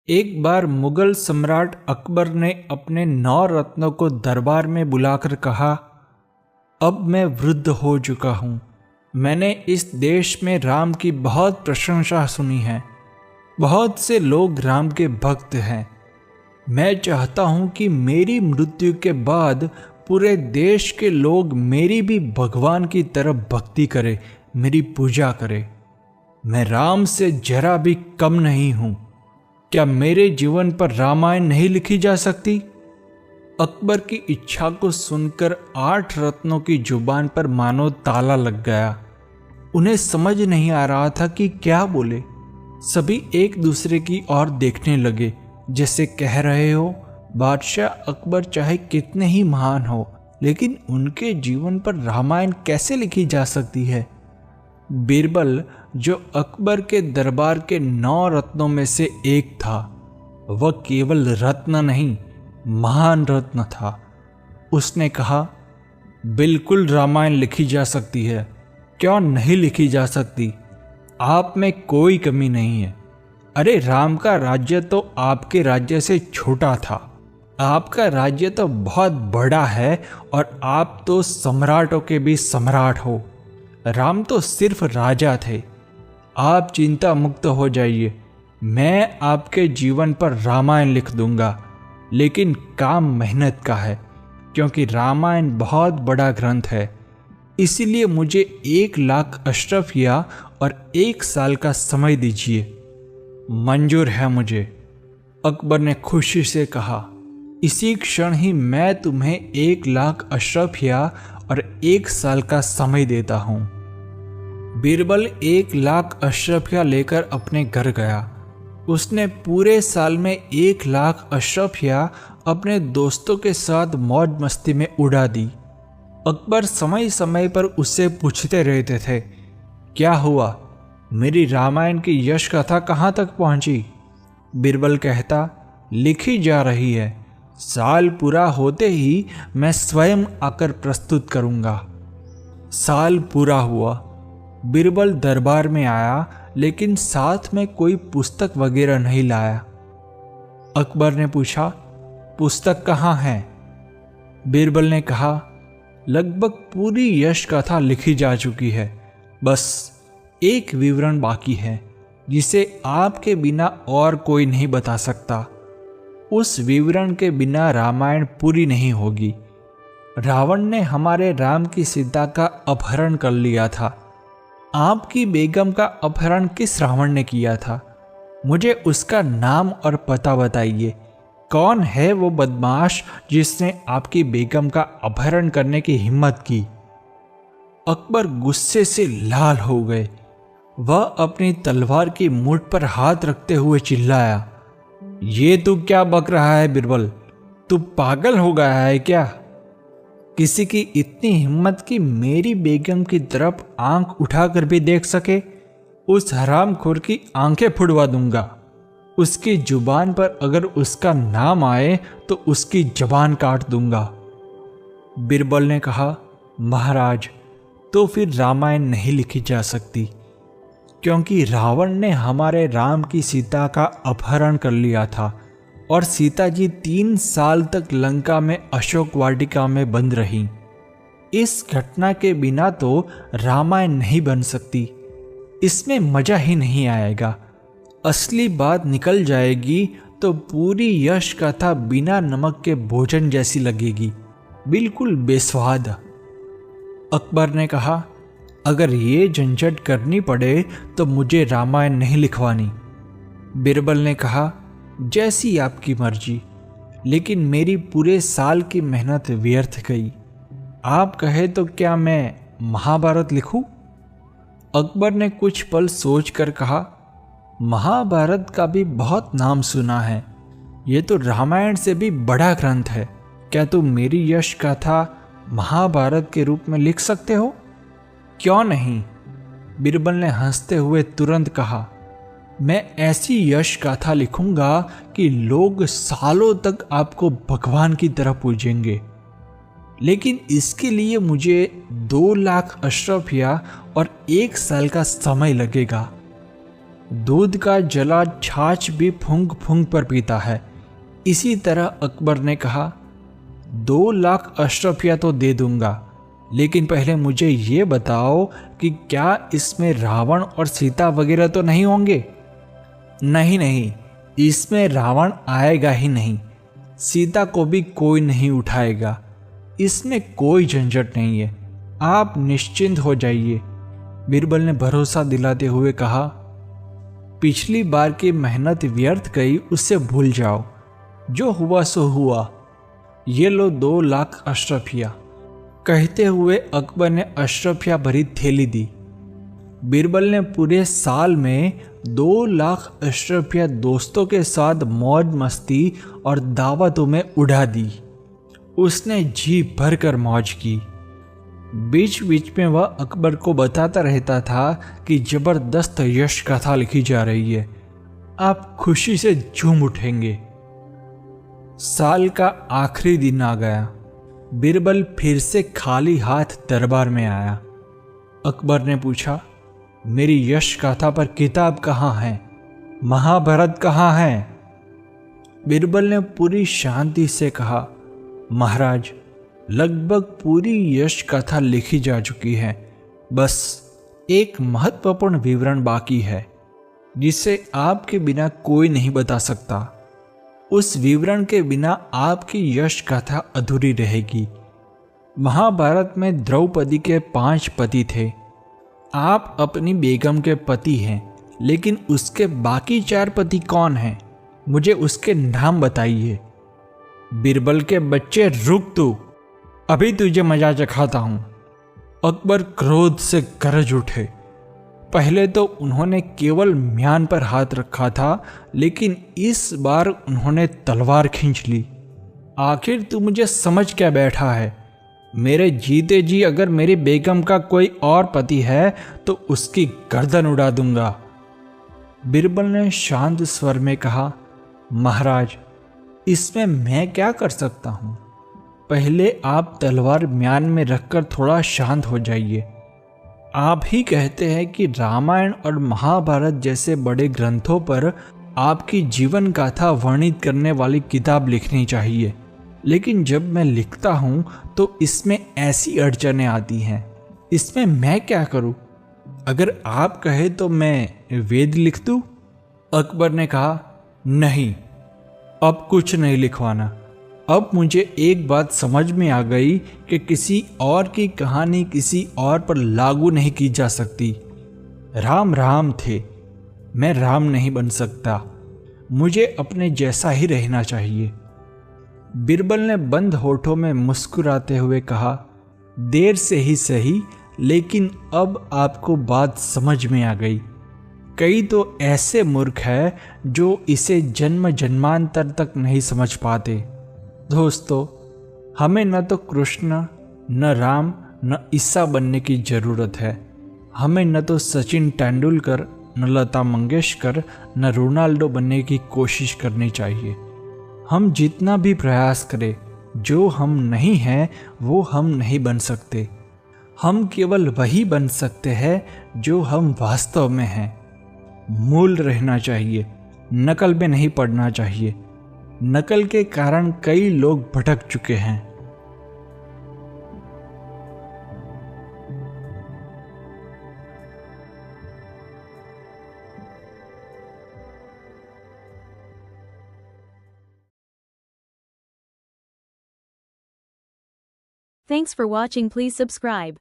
एक बार मुगल सम्राट अकबर ने अपने 9 रत्नों को दरबार में बुलाकर कहा, अब मैं वृद्ध हो चुका हूँ। मैंने इस देश में राम की बहुत प्रशंसा सुनी है। बहुत से लोग राम के भक्त हैं। मैं चाहता हूँ कि मेरी मृत्यु के बाद पूरे देश के लोग मेरी भी भगवान की तरफ भक्ति करें, मेरी पूजा करें। मैं राम से जरा भी कम नहीं हूँ। क्या मेरे जीवन पर रामायण नहीं लिखी जा सकती? अकबर की इच्छा को सुनकर 8 रत्नों की जुबान पर मानो ताला लग गया। उन्हें समझ नहीं आ रहा था कि क्या बोले। सभी एक दूसरे की ओर देखने लगे, जैसे कह रहे हो, बादशाह अकबर चाहे कितने ही महान हो, लेकिन उनके जीवन पर रामायण कैसे लिखी जा सकती है? बीरबल, जो अकबर के दरबार के 9 रत्नों में से एक था, वह केवल रत्न नहीं, महान रत्न था। उसने कहा, बिल्कुल रामायण लिखी जा सकती है। क्यों नहीं लिखी जा सकती? आप में कोई कमी नहीं है। अरे, राम का राज्य तो आपके राज्य से छोटा था। आपका राज्य तो बहुत बड़ा है और आप तो सम्राटों के भी सम्राट हो। राम तो सिर्फ राजा थे। आप चिंता मुक्त हो जाइए। मैं आपके जीवन पर रामायण लिख दूंगा, लेकिन काम मेहनत का है, क्योंकि रामायण बहुत बड़ा ग्रंथ है। इसीलिए मुझे 1 लाख अशरफिया और 1 साल का समय दीजिए। मंजूर है मुझे, अकबर ने खुशी से कहा। इसी क्षण ही मैं तुम्हें 1 लाख अशरफिया और 1 साल का समय देता हूँ। बीरबल 1 लाख अशरफिया लेकर अपने घर गया। उसने पूरे साल में 1 लाख अशरफिया अपने दोस्तों के साथ मौज मस्ती में उड़ा दी। अकबर समय समय पर उससे पूछते रहते थे, क्या हुआ? मेरी रामायण की यश कथा कहाँ तक पहुँची? बीरबल कहता, लिखी जा रही है। साल पूरा होते ही मैं स्वयं आकर प्रस्तुत करूँगा। साल पूरा हुआ। बीरबल दरबार में आया, लेकिन साथ में कोई पुस्तक वगैरह नहीं लाया। अकबर ने पूछा, पुस्तक कहाँ है? बीरबल ने कहा, लगभग पूरी यश कथा लिखी जा चुकी है। बस एक विवरण बाकी है, जिसे आपके बिना और कोई नहीं बता सकता। उस विवरण के बिना रामायण पूरी नहीं होगी। रावण ने हमारे राम की सीता का अपहरण कर लिया था। आपकी बेगम का अपहरण किस रावण ने किया था? मुझे उसका नाम और पता बताइए। कौन है वो बदमाश जिसने आपकी बेगम का अपहरण करने की हिम्मत की? अकबर गुस्से से लाल हो गए। वह अपनी तलवार की मुठ पर हाथ रखते हुए चिल्लाया, ये तू क्या बक रहा है बीरबल? तू पागल हो गया है क्या? किसी की इतनी हिम्मत कि मेरी बेगम की तरफ आंख उठाकर भी देख सके? उस हरामखोर की आंखें फुड़वा दूंगा। उसकी जुबान पर अगर उसका नाम आए तो उसकी जबान काट दूंगा। बीरबल ने कहा, महाराज, तो फिर रामायण नहीं लिखी जा सकती, क्योंकि रावण ने हमारे राम की सीता का अपहरण कर लिया था और सीता जी 3 साल तक लंका में अशोक वाटिका में बंद रहीं। इस घटना के बिना तो रामायण नहीं बन सकती। इसमें मजा ही नहीं आएगा। असली बात निकल जाएगी तो पूरी यश कथा बिना नमक के भोजन जैसी लगेगी, बिल्कुल बेस्वाद। अकबर ने कहा, अगर ये झंझट करनी पड़े तो मुझे रामायण नहीं लिखवानी। बीरबल ने कहा, जैसी आपकी मर्जी, लेकिन मेरी पूरे साल की मेहनत व्यर्थ गई। आप कहे तो क्या मैं महाभारत लिखूं? अकबर ने कुछ पल सोचकर कहा, महाभारत का भी बहुत नाम सुना है। ये तो रामायण से भी बड़ा ग्रंथ है। क्या तुम मेरी यश कथा महाभारत के रूप में लिख सकते हो? क्यों नहीं? बीरबल ने हंसते हुए तुरंत कहा, मैं ऐसी यश गाथा लिखूंगा कि लोग सालों तक आपको भगवान की तरह पूजेंगे। लेकिन इसके लिए मुझे 2 लाख अशरफिया और 1 साल का समय लगेगा। दूध का जला छाछ भी फूंक फूंक पर पीता है। इसी तरह अकबर ने कहा, 2 लाख अशरफिया तो दे दूंगा, लेकिन पहले मुझे ये बताओ कि क्या इसमें रावण और सीता वगैरह तो नहीं होंगे? नहीं नहीं, इसमें रावण आएगा ही नहीं, सीता को भी कोई नहीं उठाएगा, इसमें कोई झंझट नहीं है, आप निश्चिंत हो जाइए। बीरबल ने भरोसा दिलाते हुए कहा, पिछली बार की मेहनत व्यर्थ गई, उससे भूल जाओ, जो हुआ सो हुआ, ये लो 2 लाख अशरफिया। कहते हुए अकबर ने अशरफिया भरी थैली दी। बीरबल ने पूरे साल में 2 लाख अशरफिया दोस्तों के साथ मौज मस्ती और दावतों में उड़ा दी। उसने जी भर कर मौज की। बीच बीच में वह अकबर को बताता रहता था कि जबरदस्त यश कथा लिखी जा रही है, आप खुशी से झूम उठेंगे। साल का आखिरी दिन आ गया। बीरबल फिर से खाली हाथ दरबार में आया। अकबर ने पूछा, मेरी यश गाथा पर किताब कहाँ है? महाभारत कहाँ है? बीरबल ने पूरी शांति से कहा, महाराज, लगभग पूरी यश कथा लिखी जा चुकी है, बस एक महत्वपूर्ण विवरण बाकी है जिसे आपके बिना कोई नहीं बता सकता। उस विवरण के बिना आपकी यश गाथा अधूरी रहेगी। महाभारत में द्रौपदी के 5 पति थे। आप अपनी बेगम के पति हैं, लेकिन उसके बाकी 4 पति कौन हैं? मुझे उसके नाम बताइए। बीरबल के बच्चे, रुक तू, अभी तुझे मजा चखाता हूं। अकबर क्रोध से गरज उठे। पहले तो उन्होंने केवल म्यान पर हाथ रखा था, लेकिन इस बार उन्होंने तलवार खींच ली। आखिर तू मुझे समझ क्या बैठा है? मेरे जीते जी अगर मेरी बेगम का कोई और पति है तो उसकी गर्दन उड़ा दूंगा। बीरबल ने शांत स्वर में कहा, महाराज, इसमें मैं क्या कर सकता हूं? पहले आप तलवार म्यान में रखकर थोड़ा शांत हो जाइए। आप ही कहते हैं कि रामायण और महाभारत जैसे बड़े ग्रंथों पर आपकी जीवन गाथा वर्णित करने वाली किताब लिखनी चाहिए, लेकिन जब मैं लिखता हूं तो इसमें ऐसी अड़चनें आती हैं। इसमें मैं क्या करूं? अगर आप कहे तो मैं वेद लिख दूं? अकबर ने कहा, नहीं, अब कुछ नहीं लिखवाना। अब मुझे एक बात समझ में आ गई कि किसी और की कहानी किसी और पर लागू नहीं की जा सकती। राम राम थे, मैं राम नहीं बन सकता। मुझे अपने जैसा ही रहना चाहिए। बीरबल ने बंद होठों में मुस्कुराते हुए कहा, देर से ही सही, लेकिन अब आपको बात समझ में आ गई। कई तो ऐसे मूर्ख हैं जो इसे जन्म जन्मांतर तक नहीं समझ पाते। दोस्तों, हमें न तो कृष्ण, न राम, न ईसा बनने की ज़रूरत है। हमें न तो सचिन तेंदुलकर, न लता मंगेशकर, न रोनाल्डो बनने की कोशिश करनी चाहिए। हम जितना भी प्रयास करें, जो हम नहीं हैं वो हम नहीं बन सकते। हम केवल वही बन सकते हैं जो हम वास्तव में हैं। मूल रहना चाहिए, नकल में नहीं पड़ना चाहिए। नकल के कारण कई लोग भटक चुके हैं। Thanks for watching. Please subscribe.